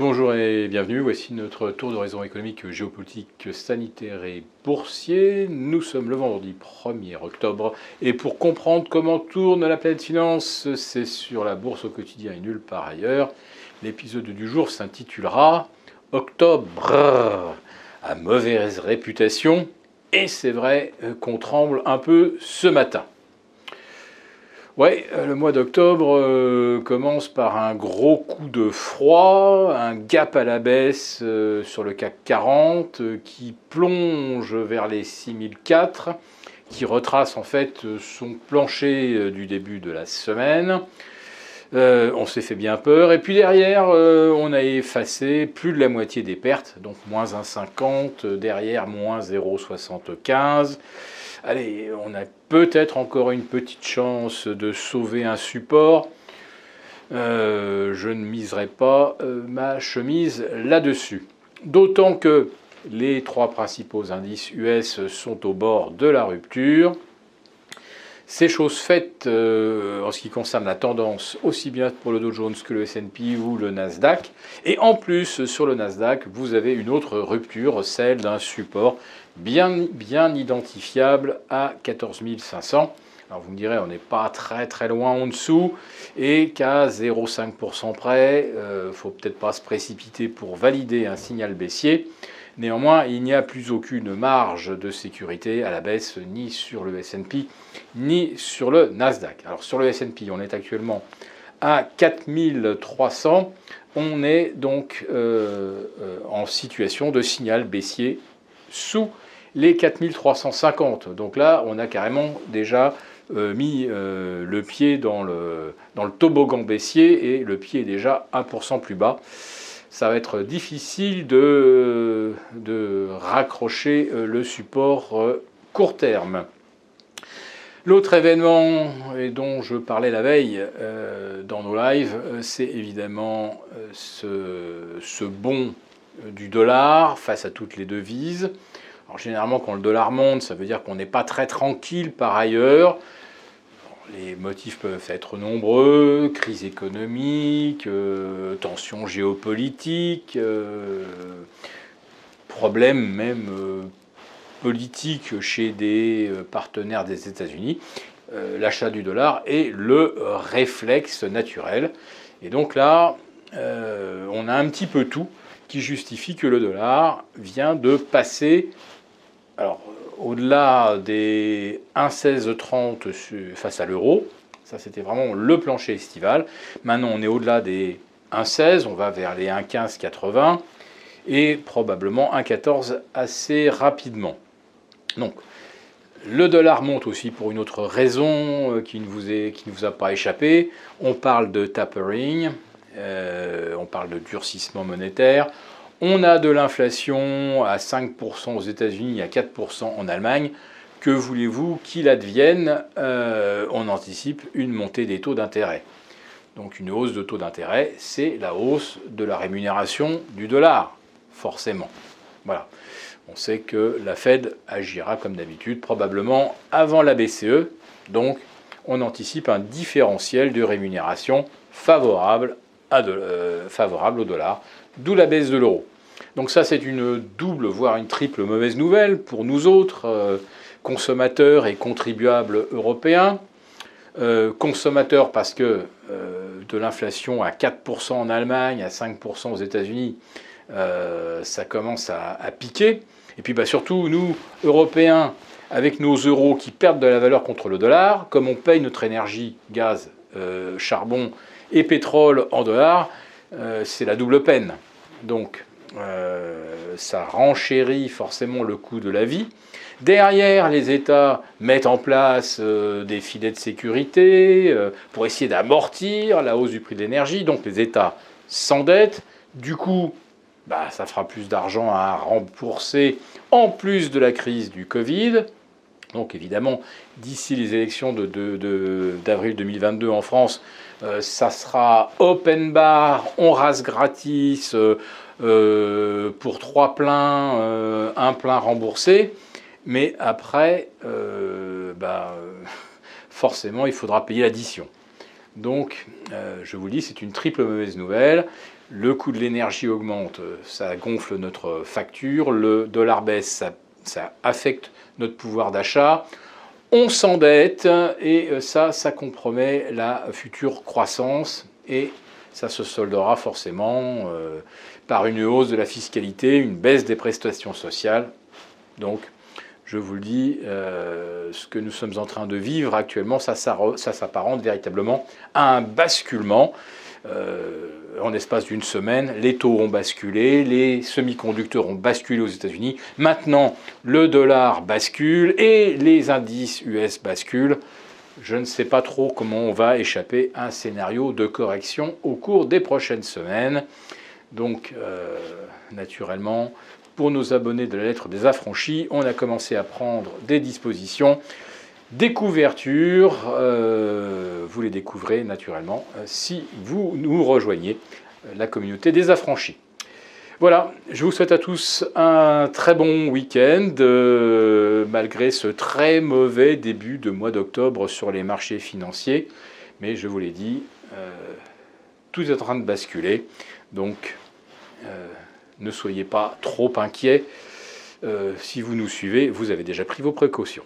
Bonjour et bienvenue, voici notre tour d'horizon économique, géopolitique, sanitaire et boursier. Nous sommes le vendredi 1er octobre et pour comprendre comment tourne la planète finance, c'est sur la bourse au quotidien et nulle part ailleurs. L'épisode du jour s'intitulera « Octobre à mauvaise réputation » et c'est vrai qu'on tremble un peu ce matin. Ouais, le mois d'octobre commence par un gros coup de froid, un gap à la baisse sur le CAC 40 qui plonge vers les 6004, qui retrace en fait son plancher du début de la semaine. On s'est fait bien peur. Et puis derrière, on a effacé plus de la moitié des pertes, donc moins 1,50, derrière moins 0,75. Allez, on a peut-être encore une petite chance de sauver un support. Je ne miserai pas ma chemise là-dessus. D'autant que les trois principaux indices US sont au bord de la rupture. C'est chose faite en ce qui concerne la tendance, aussi bien pour le Dow Jones que le S&P ou le Nasdaq. Et en plus, sur le Nasdaq, vous avez une autre rupture, celle d'un support bien identifiable à 14 500. Alors vous me direz, on n'est pas très loin en dessous, et qu'à 0,5% près, faut peut-être pas se précipiter pour valider un signal baissier. Néanmoins, il n'y a plus aucune marge de sécurité à la baisse, ni sur le S&P, ni sur le Nasdaq. Alors sur le S&P, on est actuellement à 4300. On est donc en situation de signal baissier sous les 4350. Donc là, on a carrément déjà mis le pied dans le toboggan baissier et le pied est déjà 1% plus bas. Ça va être difficile de raccrocher le support court terme. L'autre événement et dont je parlais la veille dans nos lives, c'est évidemment ce bond du dollar face à toutes les devises. Alors généralement quand le dollar monte, ça veut dire qu'on n'est pas très tranquille par ailleurs. Les motifs peuvent être nombreux, crise économique, tensions géopolitiques, problèmes même politiques chez des partenaires des États-Unis. L'achat du dollar est le réflexe naturel. Et donc là, on a un petit peu tout qui justifie que le dollar vient de passer... Alors, au-delà des 1,1630 face à l'euro, ça c'était vraiment le plancher estival. Maintenant on est au-delà des 1,16, on va vers les 1,1580 et probablement 1,14 assez rapidement. Donc le dollar monte aussi pour une autre raison qui ne vous a pas échappé. On parle de tapering, on parle de durcissement monétaire. On a de l'inflation à 5% aux États-Unis et à 4% en Allemagne. Que voulez-vous qu'il advienne ? On anticipe une montée des taux d'intérêt. Donc une hausse de taux d'intérêt, c'est la hausse de la rémunération du dollar, forcément. Voilà. On sait que la Fed agira comme d'habitude, probablement avant la BCE. Donc on anticipe un différentiel de rémunération favorable au dollar, d'où la baisse de l'euro. Donc ça, c'est une double, voire une triple mauvaise nouvelle pour nous autres, consommateurs et contribuables européens. Consommateurs parce que de l'inflation à 4% en Allemagne, à 5% aux États-Unis, ça commence à piquer. Et puis surtout, nous, Européens, avec nos euros qui perdent de la valeur contre le dollar, comme on paye notre énergie, gaz, charbon et pétrole en dollars, c'est la double peine. Donc, ça renchérit forcément le coût de la vie. Derrière, les États mettent en place des filets de sécurité pour essayer d'amortir la hausse du prix de l'énergie. Donc les États s'endettent. Du coup, ça fera plus d'argent à rembourser en plus de la crise du Covid. Donc évidemment, d'ici les élections d'avril 2022 en France, ça sera open bar, on rase gratis pour 3 pleins, un plein remboursé. Mais après, forcément, il faudra payer l'addition. Donc, je vous le dis, c'est une triple mauvaise nouvelle. le coût de l'énergie augmente, ça gonfle notre facture, le dollar baisse, ça affecte notre pouvoir d'achat. On s'endette et ça compromet la future croissance et ça se soldera forcément par une hausse de la fiscalité, une baisse des prestations sociales. Donc, je vous le dis, ce que nous sommes en train de vivre actuellement, ça s'apparente véritablement à un basculement. En l'espace d'une semaine, les taux ont basculé, les semi-conducteurs ont basculé aux États-Unis. Maintenant, le dollar bascule et les indices US basculent. Je ne sais pas trop comment on va échapper à un scénario de correction au cours des prochaines semaines. Donc, naturellement, pour nos abonnés de la lettre des affranchis, on a commencé à prendre des dispositions. Des couvertures, vous les découvrez naturellement si vous nous rejoignez la communauté des affranchis. Voilà, je vous souhaite à tous un très bon week-end, malgré ce très mauvais début de mois d'octobre sur les marchés financiers. Mais je vous l'ai dit, tout est en train de basculer, donc ne soyez pas trop inquiets. Si vous nous suivez, vous avez déjà pris vos précautions.